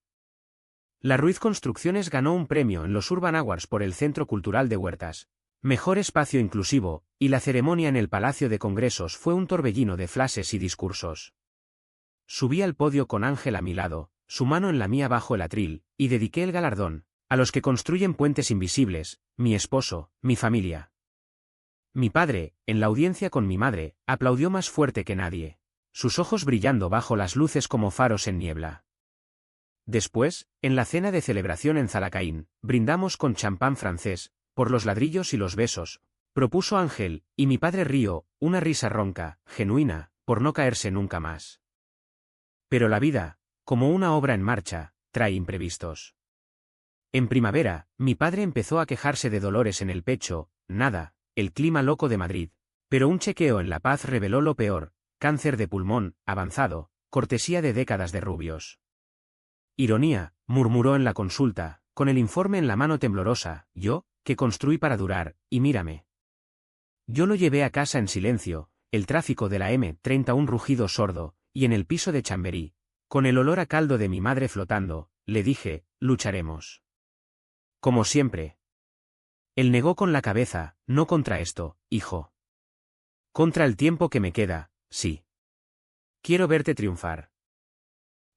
La Ruiz Construcciones ganó un premio en los Urban Awards por el Centro Cultural de Huertas, mejor espacio inclusivo, y la ceremonia en el Palacio de Congresos fue un torbellino de flashes y discursos. Subí al podio con Ángel a mi lado, su mano en la mía bajo el atril, y dediqué el galardón a los que construyen puentes invisibles, mi esposo, mi familia. Mi padre, en la audiencia con mi madre, aplaudió más fuerte que nadie, sus ojos brillando bajo las luces como faros en niebla. Después, en la cena de celebración en Zalacaín, brindamos con champán francés, por los ladrillos y los besos, propuso Ángel, y mi padre rió, una risa ronca, genuina, por no caerse nunca más. Pero la vida, como una obra en marcha, trae imprevistos. En primavera, mi padre empezó a quejarse de dolores en el pecho, nada, el clima loco de Madrid, pero un chequeo en La Paz reveló lo peor, cáncer de pulmón, avanzado, cortesía de décadas de rubios. Ironía, murmuró en la consulta, con el informe en la mano temblorosa, yo, que construí para durar, y mírame. Yo lo llevé a casa en silencio, el tráfico de la M30 un rugido sordo, y en el piso de Chamberí, con el olor a caldo de mi madre flotando, le dije, lucharemos. Como siempre. Él negó con la cabeza, no contra esto, hijo. Contra el tiempo que me queda, sí. Quiero verte triunfar.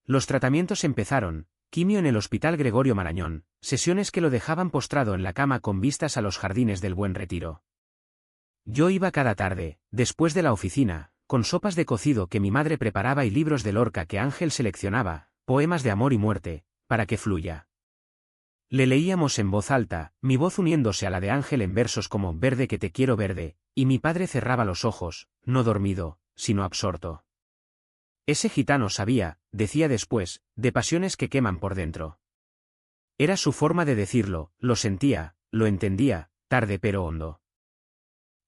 Los tratamientos empezaron, quimio en el Hospital Gregorio Marañón, sesiones que lo dejaban postrado en la cama con vistas a los jardines del Buen Retiro. Yo iba cada tarde, después de la oficina, con sopas de cocido que mi madre preparaba y libros de Lorca que Ángel seleccionaba, poemas de amor y muerte, para que fluya. Le leíamos en voz alta, mi voz uniéndose a la de Ángel en versos como «Verde que te quiero verde», y mi padre cerraba los ojos, no dormido, sino absorto. Ese gitano sabía, decía después, de pasiones que queman por dentro. Era su forma de decirlo, lo sentía, lo entendía, tarde pero hondo.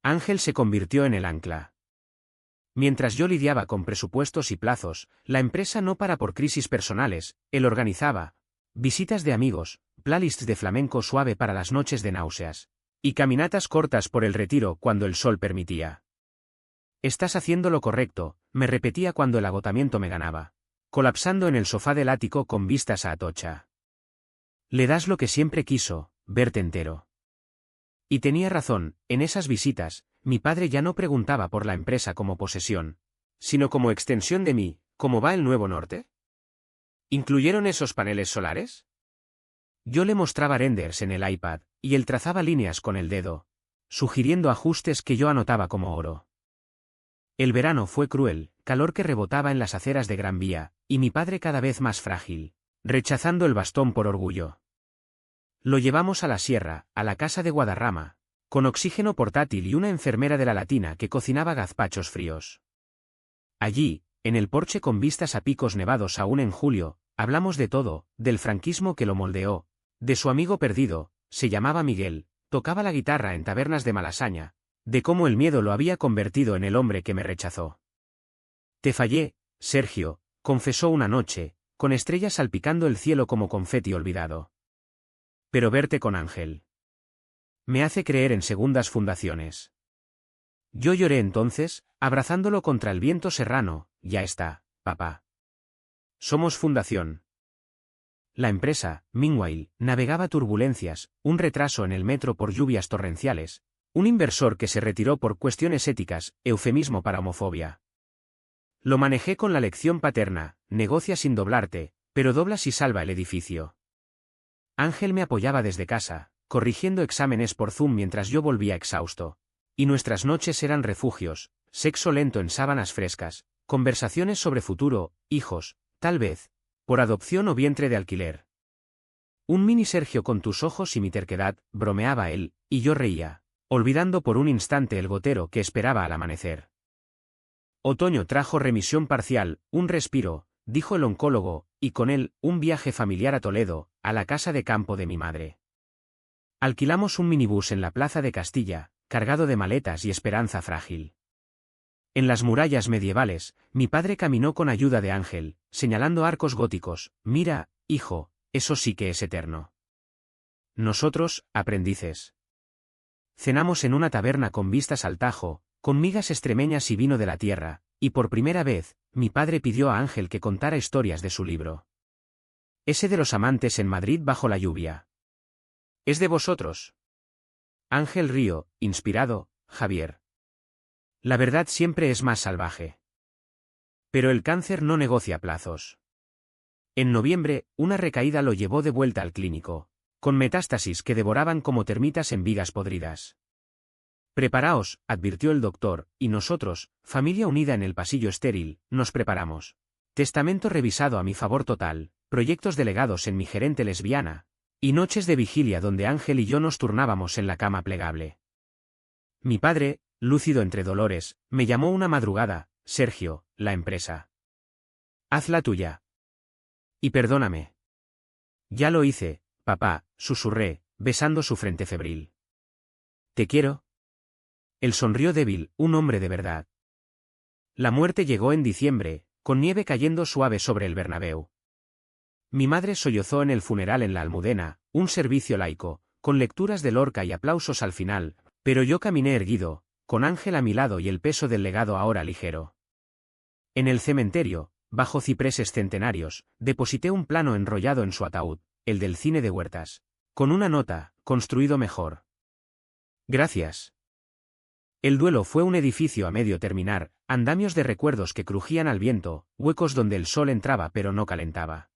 Ángel se convirtió en el ancla. Mientras yo lidiaba con presupuestos y plazos, la empresa no para por crisis personales, él organizaba visitas de amigos, playlists de flamenco suave para las noches de náuseas, y caminatas cortas por el retiro cuando el sol permitía. Estás haciendo lo correcto, me repetía cuando el agotamiento me ganaba, colapsando en el sofá del ático con vistas a Atocha. Le das lo que siempre quiso, verte entero. Y tenía razón, en esas visitas, mi padre ya no preguntaba por la empresa como posesión, sino como extensión de mí. ¿Cómo va el Nuevo Norte? ¿Incluyeron esos paneles solares? Yo le mostraba renders en el iPad, y él trazaba líneas con el dedo, sugiriendo ajustes que yo anotaba como oro. El verano fue cruel, calor que rebotaba en las aceras de Gran Vía, y mi padre cada vez más frágil, rechazando el bastón por orgullo. Lo llevamos a la sierra, a la casa de Guadarrama, con oxígeno portátil y una enfermera de la Latina que cocinaba gazpachos fríos. Allí, en el porche con vistas a picos nevados aún en julio, hablamos de todo, del franquismo que lo moldeó, de su amigo perdido, se llamaba Miguel, tocaba la guitarra en tabernas de Malasaña, de cómo el miedo lo había convertido en el hombre que me rechazó. Te fallé, Sergio, confesó una noche, con estrellas salpicando el cielo como confeti olvidado. Pero verte con Ángel me hace creer en segundas fundaciones. Yo lloré entonces, abrazándolo contra el viento serrano. Ya está, papá. Somos fundación. La empresa, meanwhile, navegaba turbulencias, un retraso en el metro por lluvias torrenciales, un inversor que se retiró por cuestiones éticas, eufemismo para homofobia. Lo manejé con la lección paterna, negocia sin doblarte, pero doblas y salva el edificio. Ángel me apoyaba desde casa, corrigiendo exámenes por Zoom mientras yo volvía exhausto. Y nuestras noches eran refugios, sexo lento en sábanas frescas, conversaciones sobre futuro, hijos, tal vez, por adopción o vientre de alquiler. Un mini Sergio con tus ojos y mi terquedad, bromeaba él, y yo reía, olvidando por un instante el gotero que esperaba al amanecer. Otoño trajo remisión parcial, un respiro, dijo el oncólogo, y con él, un viaje familiar a Toledo, a la casa de campo de mi madre. Alquilamos un minibús en la plaza de Castilla, cargado de maletas y esperanza frágil. En las murallas medievales, mi padre caminó con ayuda de Ángel, señalando arcos góticos. Mira, hijo, eso sí que es eterno. Nosotros, aprendices. Cenamos en una taberna con vistas al Tajo, con migas extremeñas y vino de la tierra, y por primera vez, mi padre pidió a Ángel que contara historias de su libro. Ese de los amantes en Madrid bajo la lluvia. ¿Es de vosotros? Ángel rió, inspirado, Javier. La verdad siempre es más salvaje. Pero el cáncer no negocia plazos. En noviembre, una recaída lo llevó de vuelta al clínico, con metástasis que devoraban como termitas en vigas podridas. Preparaos, advirtió el doctor, y nosotros, familia unida en el pasillo estéril, nos preparamos. Testamento revisado a mi favor total, proyectos delegados en mi gerente lesbiana, y noches de vigilia donde Ángel y yo nos turnábamos en la cama plegable. Mi padre, lúcido entre dolores, me llamó una madrugada, Sergio, la empresa. Haz la tuya. Y perdóname. Ya lo hice, papá, susurré, besando su frente febril. Te quiero. Él sonrió débil, un hombre de verdad. La muerte llegó en diciembre, con nieve cayendo suave sobre el Bernabéu. Mi madre sollozó en el funeral en la Almudena, un servicio laico, con lecturas de Lorca y aplausos al final, pero yo caminé erguido, con Ángel a mi lado y el peso del legado ahora ligero. En el cementerio, bajo cipreses centenarios, deposité un plano enrollado en su ataúd, el del cine de Huertas, con una nota, construido mejor. Gracias. El duelo fue un edificio a medio terminar, andamios de recuerdos que crujían al viento, huecos donde el sol entraba pero no calentaba.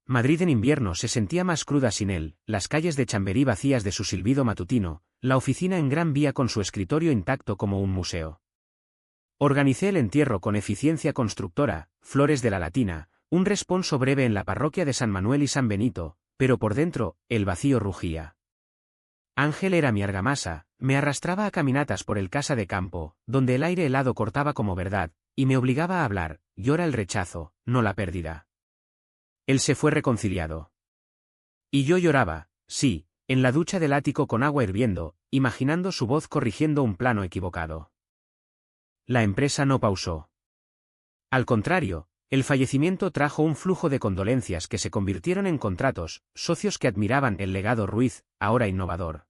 Madrid en invierno se sentía más cruda sin él, las calles de Chamberí vacías de su silbido matutino, la oficina en Gran Vía con su escritorio intacto como un museo. Organicé el entierro con eficiencia constructora, flores de la Latina, un responso breve en la parroquia de San Manuel y San Benito, pero por dentro, el vacío rugía. Ángel era mi argamasa, me arrastraba a caminatas por el casa de campo, donde el aire helado cortaba como verdad, y me obligaba a hablar, llora el rechazo, no la pérdida. Él se fue reconciliado. Y yo lloraba, sí, en la ducha del ático con agua hirviendo, imaginando su voz corrigiendo un plano equivocado. La empresa no pausó. Al contrario, el fallecimiento trajo un flujo de condolencias que se convirtieron en contratos, socios que admiraban el legado Ruiz, ahora innovador.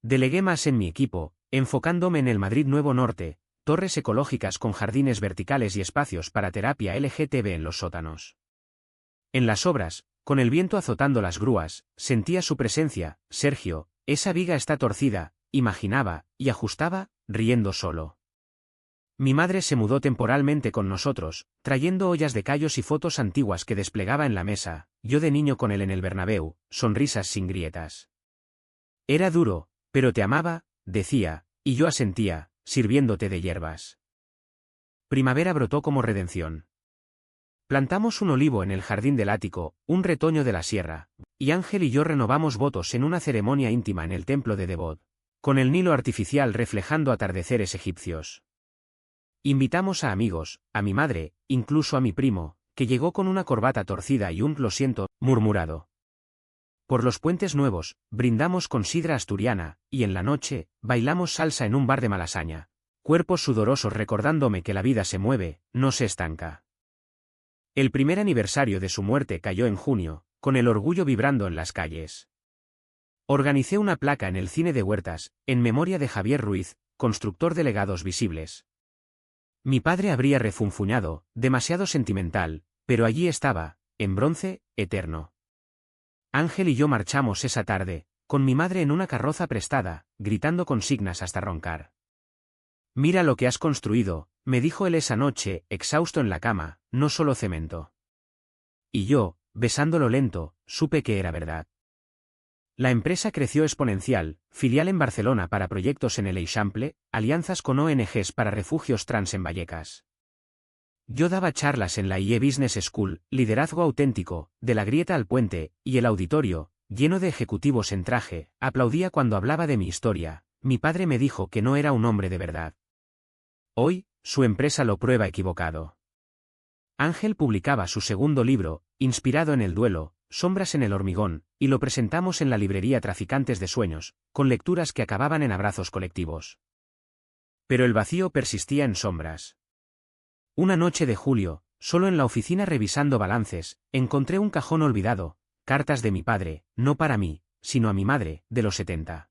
Delegué más en mi equipo, enfocándome en el Madrid Nuevo Norte, torres ecológicas con jardines verticales y espacios para terapia LGTB en los sótanos. En las obras, con el viento azotando las grúas, sentía su presencia, Sergio, esa viga está torcida, imaginaba, y ajustaba, riendo solo. Mi madre se mudó temporalmente con nosotros, trayendo ollas de callos y fotos antiguas que desplegaba en la mesa, yo de niño con él en el Bernabéu, sonrisas sin grietas. Era duro, pero te amaba, decía, y yo asentía, sirviéndote de hierbas. Primavera brotó como redención. Plantamos un olivo en el jardín del ático, un retoño de la sierra, y Ángel y yo renovamos votos en una ceremonia íntima en el templo de Devot, con el Nilo artificial reflejando atardeceres egipcios. Invitamos a amigos, a mi madre, incluso a mi primo, que llegó con una corbata torcida y un lo siento, murmurado. Por los puentes nuevos, brindamos con sidra asturiana, y en la noche, bailamos salsa en un bar de Malasaña, cuerpos sudorosos recordándome que la vida se mueve, no se estanca. El primer aniversario de su muerte cayó en junio, con el orgullo vibrando en las calles. Organicé una placa en el cine de Huertas, en memoria de Javier Ruiz, constructor de legados visibles. Mi padre habría refunfuñado, demasiado sentimental, pero allí estaba, en bronce, eterno. Ángel y yo marchamos esa tarde, con mi madre en una carroza prestada, gritando consignas hasta roncar. Mira lo que has construido, me dijo él esa noche, exhausto en la cama, no solo cemento. Y yo, besándolo lento, supe que era verdad. La empresa creció exponencial, filial en Barcelona para proyectos en el Eixample, alianzas con ONGs para refugios trans en Vallecas. Yo daba charlas en la IE Business School, liderazgo auténtico, de la grieta al puente, y el auditorio, lleno de ejecutivos en traje, aplaudía cuando hablaba de mi historia. Mi padre me dijo que no era un hombre de verdad. Hoy, su empresa lo prueba equivocado. Ángel publicaba su segundo libro, inspirado en el duelo, Sombras en el hormigón, y lo presentamos en la librería Traficantes de Sueños, con lecturas que acababan en abrazos colectivos. Pero el vacío persistía en sombras. Una noche de julio, solo en la oficina revisando balances, encontré un cajón olvidado, cartas de mi padre, no para mí, sino a mi madre, de los 70.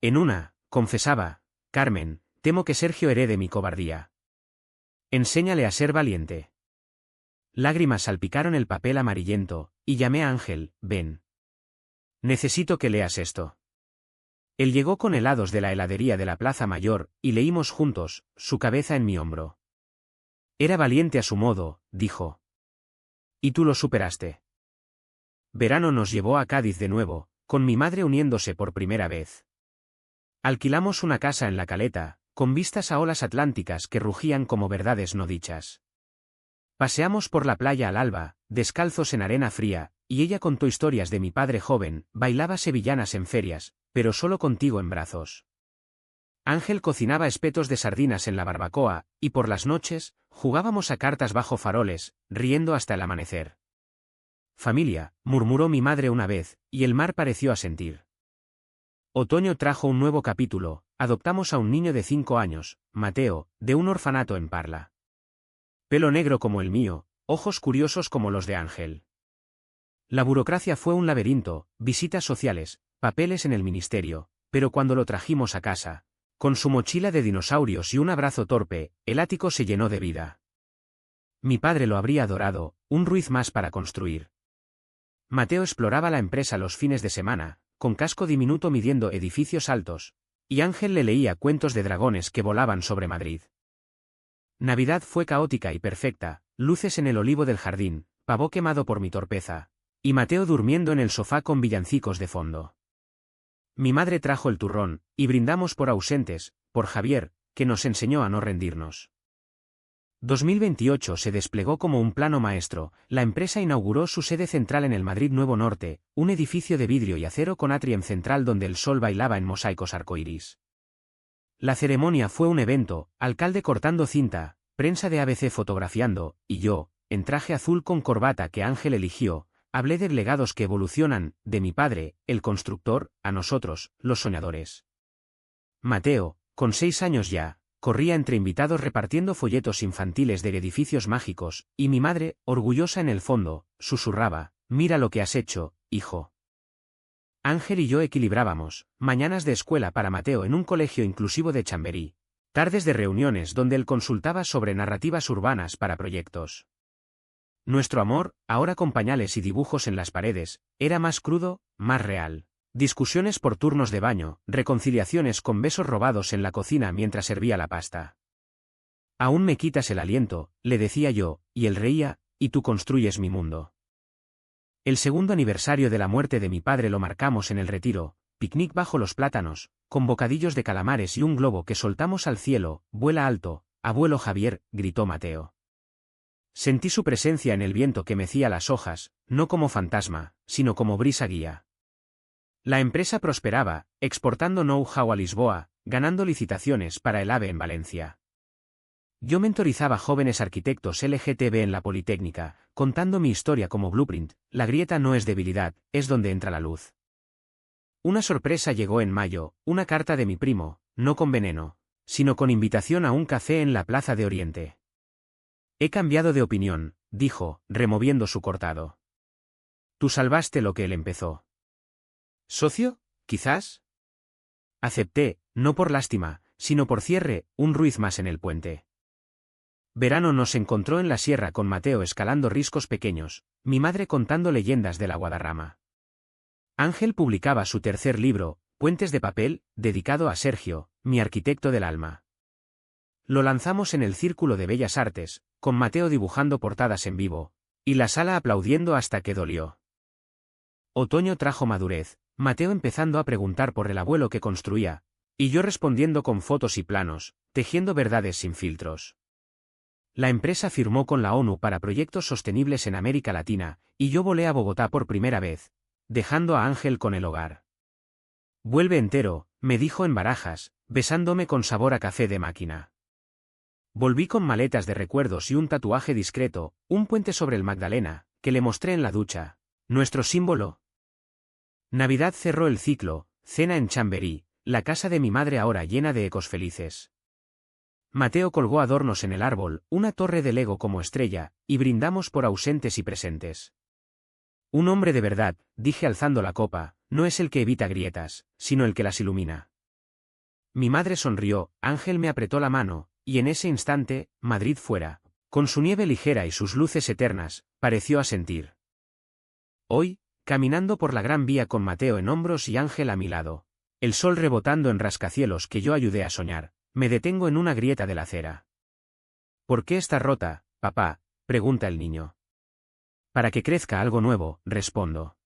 En una, confesaba, Carmen, temo que Sergio herede mi cobardía. Enséñale a ser valiente. Lágrimas salpicaron el papel amarillento, y llamé a Ángel, ven. Necesito que leas esto. Él llegó con helados de la heladería de la Plaza Mayor, y leímos juntos, su cabeza en mi hombro. Era valiente a su modo, dijo. Y tú lo superaste. Verano nos llevó a Cádiz de nuevo, con mi madre uniéndose por primera vez. Alquilamos una casa en La Caleta, con vistas a olas atlánticas que rugían como verdades no dichas. Paseamos por la playa al alba, descalzos en arena fría, y ella contó historias de mi padre joven, bailaba sevillanas en ferias, pero solo contigo en brazos. Ángel cocinaba espetos de sardinas en la barbacoa, y por las noches, jugábamos a cartas bajo faroles, riendo hasta el amanecer. Familia, murmuró mi madre una vez, y el mar pareció asentir. Otoño trajo un nuevo capítulo, adoptamos a un niño de 5 años, Mateo, de un orfanato en Parla. Pelo negro como el mío, ojos curiosos como los de Ángel. La burocracia fue un laberinto, visitas sociales, papeles en el ministerio, pero cuando lo trajimos a casa, con su mochila de dinosaurios y un abrazo torpe, el ático se llenó de vida. Mi padre lo habría adorado, un Ruiz más para construir. Mateo exploraba la empresa los fines de semana, con casco diminuto midiendo edificios altos, y Ángel le leía cuentos de dragones que volaban sobre Madrid. Navidad fue caótica y perfecta, luces en el olivo del jardín, pavo quemado por mi torpeza, y Mateo durmiendo en el sofá con villancicos de fondo. Mi madre trajo el turrón, y brindamos por ausentes, por Javier, que nos enseñó a no rendirnos. 2028 se desplegó como un plano maestro. La empresa inauguró su sede central en el Madrid Nuevo Norte, un edificio de vidrio y acero con atrium central donde el sol bailaba en mosaicos arcoíris. La ceremonia fue un evento, alcalde cortando cinta, prensa de ABC fotografiando, y yo, en traje azul con corbata que Ángel eligió, hablé de legados que evolucionan, de mi padre, el constructor, a nosotros, los soñadores. Mateo, con 6 años ya, corría entre invitados repartiendo folletos infantiles de edificios mágicos, y mi madre, orgullosa en el fondo, susurraba, «Mira lo que has hecho, hijo». Ángel y yo equilibrábamos, mañanas de escuela para Mateo en un colegio inclusivo de Chamberí, tardes de reuniones donde él consultaba sobre narrativas urbanas para proyectos. Nuestro amor, ahora con pañales y dibujos en las paredes, era más crudo, más real. Discusiones por turnos de baño, reconciliaciones con besos robados en la cocina mientras servía la pasta. «Aún me quitas el aliento», le decía yo, y él reía, «y tú construyes mi mundo». El segundo aniversario de la muerte de mi padre lo marcamos en el Retiro, picnic bajo los plátanos, con bocadillos de calamares y un globo que soltamos al cielo. «Vuela alto, abuelo Javier», gritó Mateo. Sentí su presencia en el viento que mecía las hojas, no como fantasma, sino como brisa guía. La empresa prosperaba, exportando know-how a Lisboa, ganando licitaciones para el AVE en Valencia. Yo mentorizaba jóvenes arquitectos LGTB en la Politécnica, contando mi historia como blueprint. La grieta no es debilidad, es donde entra la luz. Una sorpresa llegó en mayo, una carta de mi primo, no con veneno, sino con invitación a un café en la Plaza de Oriente. «He cambiado de opinión», dijo, removiendo su cortado. «Tú salvaste lo que él empezó». «¿Socio, quizás?» Acepté, no por lástima, sino por cierre, un Ruiz más en el puente. Verano nos encontró en la sierra con Mateo escalando riscos pequeños, mi madre contando leyendas de la Guadarrama. Ángel publicaba su tercer libro, Puentes de papel, dedicado a Sergio, mi arquitecto del alma. Lo lanzamos en el Círculo de Bellas Artes, con Mateo dibujando portadas en vivo, y la sala aplaudiendo hasta que dolió. Otoño trajo madurez, Mateo empezando a preguntar por el abuelo que construía, y yo respondiendo con fotos y planos, tejiendo verdades sin filtros. La empresa firmó con la ONU para proyectos sostenibles en América Latina, y yo volé a Bogotá por primera vez, dejando a Ángel con el hogar. «Vuelve entero», me dijo en Barajas, besándome con sabor a café de máquina. Volví con maletas de recuerdos y un tatuaje discreto, un puente sobre el Magdalena, que le mostré en la ducha. Nuestro símbolo. Navidad cerró el ciclo, cena en Chamberí, la casa de mi madre ahora llena de ecos felices. Mateo colgó adornos en el árbol, una torre de Lego como estrella, y brindamos por ausentes y presentes. Un hombre de verdad, dije alzando la copa, no es el que evita grietas, sino el que las ilumina. Mi madre sonrió, Ángel me apretó la mano, y en ese instante, Madrid fuera, con su nieve ligera y sus luces eternas, pareció asentir. Hoy, caminando por la Gran Vía con Mateo en hombros y Ángel a mi lado, el sol rebotando en rascacielos que yo ayudé a soñar, me detengo en una grieta de la acera. «¿Por qué está rota, papá?», pregunta el niño. «Para que crezca algo nuevo», respondo.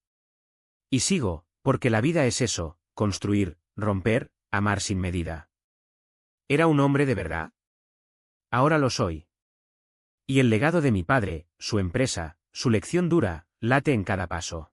Y sigo, porque la vida es eso, construir, romper, amar sin medida. ¿Era un hombre de verdad? Ahora lo soy. Y el legado de mi padre, su empresa, su lección dura, late en cada paso.